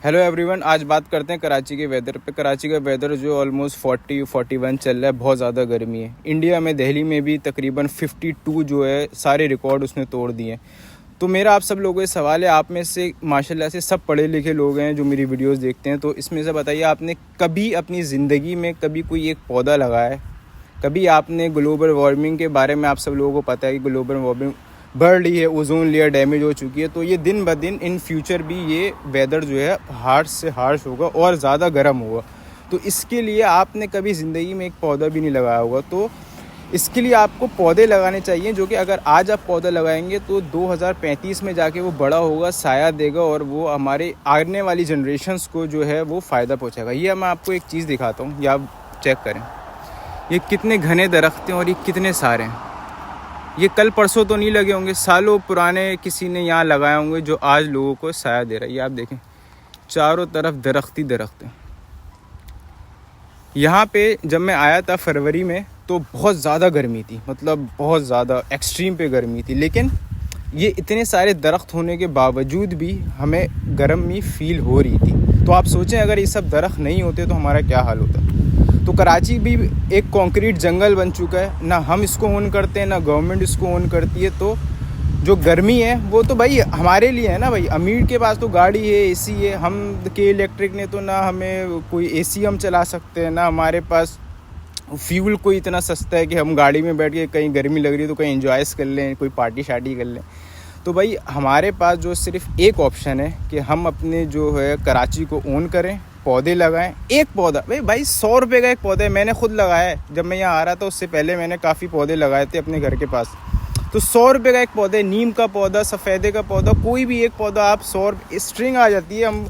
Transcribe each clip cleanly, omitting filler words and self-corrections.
Hello everyone, आज बात करते हैं कराची के वेदर पे। कराची का वेदर जो ऑलमोस्ट 40-41 चल रहा है, बहुत ज़्यादा गर्मी है। इंडिया में दिल्ली में भी तकरीबन 52 जो है सारे रिकॉर्ड उसने तोड़ दिए हैं। तो मेरा आप सब लोगों से सवाल है, आप में से माशाल्लाह से सब पढ़े लिखे लोग हैं जो मेरी वीडियोस देखते हैं, तो इसमें से बताइए आपने कभी अपनी ज़िंदगी में कभी कोई एक पौधा लगाया है? कभी आपने ग्लोबल वार्मिंग के बारे में, आप सब लोगों को पता है कि ग्लोबल वार्मिंग बढ़ रही है, ओजोन लेयर डैमेज हो चुकी है, तो ये दिन ब दिन इन फ्यूचर भी ये वेदर जो है हार्श से हार्श होगा और ज़्यादा गर्म होगा। तो इसके लिए आपने कभी ज़िंदगी में एक पौधा भी नहीं लगाया होगा, तो इसके लिए आपको पौधे लगाने चाहिए जो कि अगर आज आप पौधा लगाएंगे तो 2035 में जाके वो बड़ा होगा, साया देगा और वो हमारे आने वाली जनरेशन्स को जो है वो फ़ायदा पहुँचाएगा। ये मैं आपको एक चीज़ दिखाता हूँ, ये आप चेक करें, ये कितने घने दरख्त हैं और ये कितने सारे हैं। ये कल परसों तो नहीं लगे होंगे, सालों पुराने किसी ने यहाँ लगाए होंगे जो आज लोगों को साया दे रहा है। ये आप देखें, चारों तरफ दरख्त ही दरख्त है। यहाँ पे जब मैं आया था फरवरी में तो बहुत ज़्यादा गर्मी थी, मतलब बहुत ज़्यादा एक्सट्रीम पे गर्मी थी, लेकिन ये इतने सारे दरख्त होने के बावजूद भी हमें गर्मी फील हो रही थी। तो आप सोचें अगर ये सब दरख्त नहीं होते तो हमारा क्या हाल होता। तो कराची भी एक कंक्रीट जंगल बन चुका है, ना हम इसको ओन करते हैं ना गवर्नमेंट इसको ओन करती है। तो जो गर्मी है वो तो भाई हमारे लिए है ना भाई, अमीर के पास तो गाड़ी है, एसी है, हम के इलेक्ट्रिक ने तो ना हमें कोई एसी हम चला सकते हैं, ना हमारे पास फ्यूल कोई इतना सस्ता है कि हम गाड़ी में बैठ के कहीं गर्मी लग रही है तो कहीं एंजॉयस कर लें, कोई पार्टी शार्टी कर लें। तो भाई हमारे पास जो सिर्फ एक ऑप्शन है कि हम अपने जो है कराची को ओन करें, पौधे लगाएं। एक पौधा भाई 100 रुपये का एक पौधा है, मैंने खुद लगाया है। जब मैं यहाँ आ रहा था उससे पहले मैंने काफ़ी पौधे लगाए थे अपने घर के पास। तो 100 रुपये का एक पौधा, नीम का पौधा, सफ़ेदे का पौधा, कोई भी एक पौधा आप 100 स्ट्रिंग आ जाती है। हम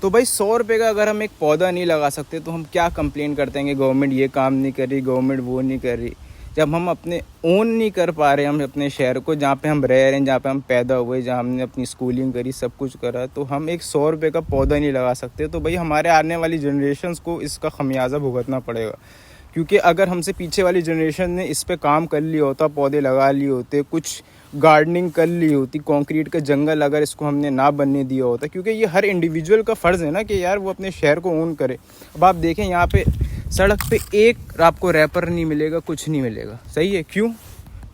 तो भाई 100 रुपये का अगर हम एक पौधा नहीं लगा सकते तो हम क्या कंप्लेन करते हैं कि गवर्नमेंट ये काम नहीं कर रही, गवर्नमेंट वो नहीं कर रही। जब हम अपने ओन नहीं कर पा रहे, हम अपने शहर को जहाँ पे हम रह रहे हैं, जहाँ पे हम पैदा हुए, जहाँ हमने अपनी स्कूलिंग करी, सब कुछ करा, तो हम एक 100 रुपये का पौधा नहीं लगा सकते, तो भाई हमारे आने वाली जनरेशन्स को इसका खमियाजा भुगतना पड़ेगा। क्योंकि अगर हमसे पीछे वाली जनरेशन ने इस पे काम कर लिया होता, पौधे लगा लिए होते, कुछ गार्डनिंग कर ली होती, कंक्रीट का जंगल अगर इसको हमने ना बनने दिया होता, क्योंकि ये हर इंडिविजुअल का फ़र्ज़ है ना कि यार वो अपने शहर को ओन करे। अब आप देखें यहाँ पे सड़क पे एक आपको रैपर नहीं मिलेगा, कुछ नहीं मिलेगा। सही है, क्यों?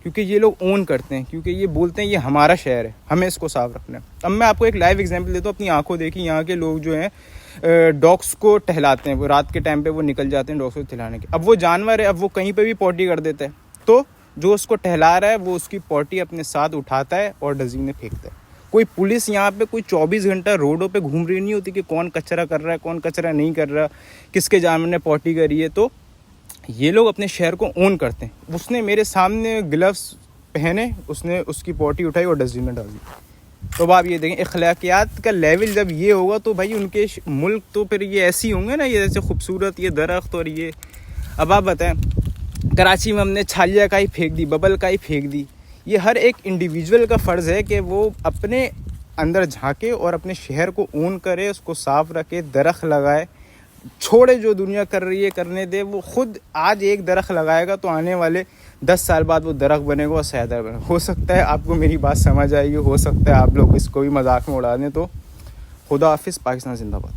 क्योंकि ये लोग ओन करते हैं, क्योंकि ये बोलते हैं ये हमारा शहर है, हमें इसको साफ रखना है। अब मैं आपको एक लाइव एग्जांपल देता हूँ, अपनी आंखों देखी। यहाँ के लोग जो हैं डॉग्स को टहलाते हैं, वो रात के टाइम पे वो निकल जाते हैं डॉग्स को टहलाने के। अब वो जानवर है, अब वो कहीं पे भी पॉटी कर देता है, तो जो उसको टहला रहा है वो उसकी पॉटी अपने साथ उठाता है और डस्टबिन में फेंकता है। कोई पुलिस यहाँ पे कोई 24 घंटा रोडों पे घूम रही नहीं होती कि कौन कचरा कर रहा है, कौन कचरा नहीं कर रहा, किसके जानवर ने पॉटी करी है। तो ये लोग अपने शहर को ओन करते हैं। उसने मेरे सामने ग्लव्स पहने, उसने उसकी पॉटी उठाई और डस्टबिन में डाल दी। तो अब आप ये देखें, अखलाकियात का लेवल जब ये होगा तो भाई उनके मुल्क तो फिर ये ऐसे ही होंगे ना, ये जैसे खूबसूरत ये दरख्त और ये। अब आप बताएं, कराची में हमने छालिया का ही फेंक दी, बबल का ही फेंक दी। ये हर एक इंडिविजुअल का फ़र्ज़ है कि वो अपने अंदर झांके और अपने शहर को ओन करे, उसको साफ़ रखे, दरख्त लगाए, छोड़े जो दुनिया कर रही है करने दे। वो खुद आज एक दरख्त लगाएगा तो आने वाले 10 साल बाद वो दरख्त बनेगा और सैदर बनेगा। हो सकता है आपको मेरी बात समझ आएगी, हो सकता है आप लोग इसको भी मजाक में उड़ा दें। तो खुदा हाफिज़, पाकिस्तान जिंदाबाद।